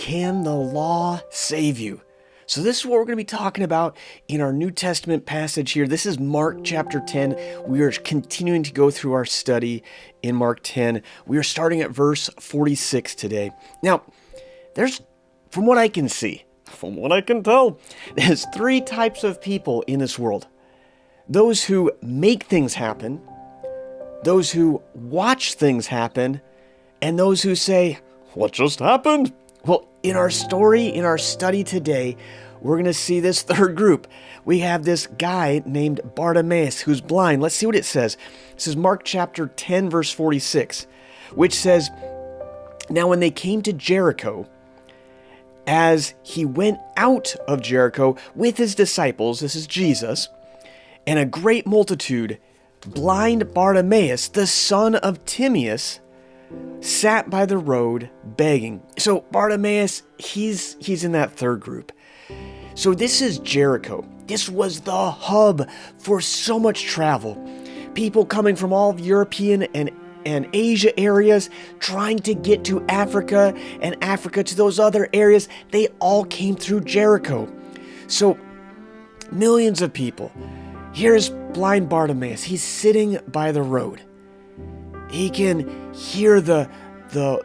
Can the law save you? So this is what we're going to be talking about in our New Testament passage here. This is Mark chapter 10. We are continuing to go through our study in Mark 10. We are starting at verse 46 today. Now, from what I can see, from what I can tell, there's three types of people in this world. Those who make things happen, those who watch things happen, and those who say, "What just happened?" Well, in our story, in our study today, we're going to see this third group. We have this guy named Bartimaeus who's blind. Let's see what it says. This is Mark chapter 10, verse 46, which says, "Now when they came to Jericho, as he went out of Jericho with his disciples," this is Jesus, "and a great multitude, blind Bartimaeus, the son of Timaeus, sat by the road begging." So Bartimaeus, he's in that third group. So this is Jericho. This was the hub for so much travel. People coming from all of European and Asia areas trying to get to Africa, and Africa to those other areas. They all came through Jericho. So millions of people. Here's blind Bartimaeus. He's sitting by the road. He can hear the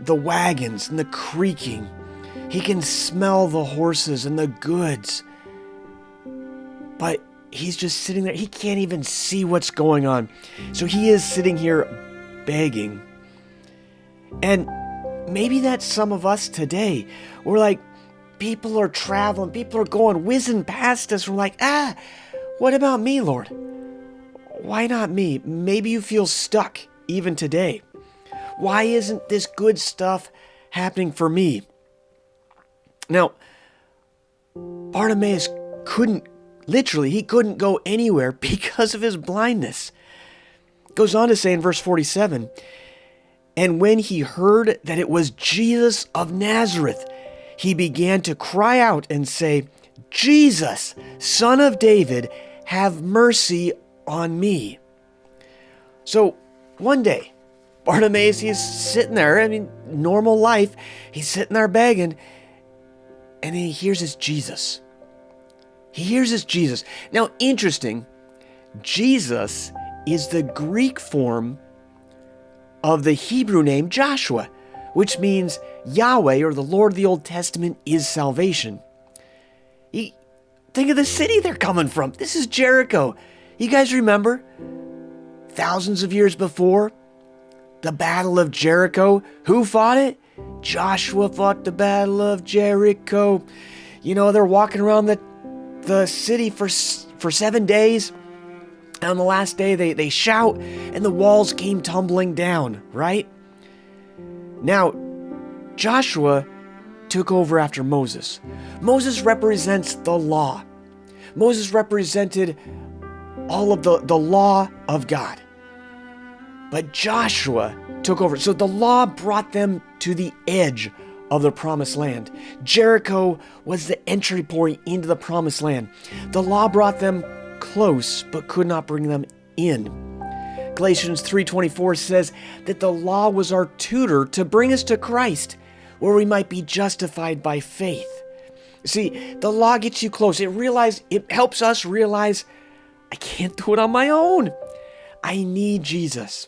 wagons and the creaking. He can smell the horses and the goods. But he's just sitting there. He can't even see what's going on. So he is sitting here begging. And maybe that's some of us today. We're like, people are traveling, people are going, whizzing past us. We're like, what about me, Lord? Why not me? Maybe you feel stuck even today. Why isn't this good stuff happening for me? Now, Bartimaeus couldn't go anywhere because of his blindness. It goes on to say in verse 47, "And when he heard that it was Jesus of Nazareth, he began to cry out and say, 'Jesus, Son of David, have mercy on me.'" So one day, Bartimaeus, he's sitting there, normal life. He's sitting there begging, and then he hears this Jesus. He hears this Jesus. Now, interesting, Jesus is the Greek form of the Hebrew name Joshua, which means Yahweh, or the Lord of the Old Testament, is salvation. Think of the city they're coming from. This is Jericho. You guys remember? Thousands of years before, the Battle of Jericho. Who fought it? Joshua fought the Battle of Jericho. They're walking around the city for 7 days. And on the last day, they shout, and the walls came tumbling down, right? Now, Joshua took over after Moses. Moses represents the law. Moses represented all of the law of God. But Joshua took over. So the law brought them to the edge of the promised land. Jericho was the entry point into the promised land. The law brought them close, but could not bring them in. Galatians 3:24 says that the law was our tutor to bring us to Christ, where we might be justified by faith. See, the law gets you close. It helps us realize I can't do it on my own. I need Jesus.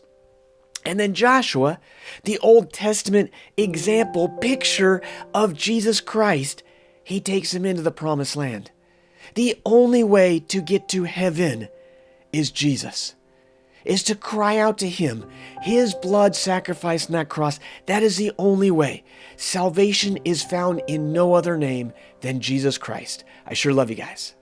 And then Joshua, the Old Testament example, picture of Jesus Christ, he takes him into the promised land. The only way to get to heaven is Jesus, is to cry out to him. His blood sacrificed on that cross, that is the only way. Salvation is found in no other name than Jesus Christ. I sure love you guys.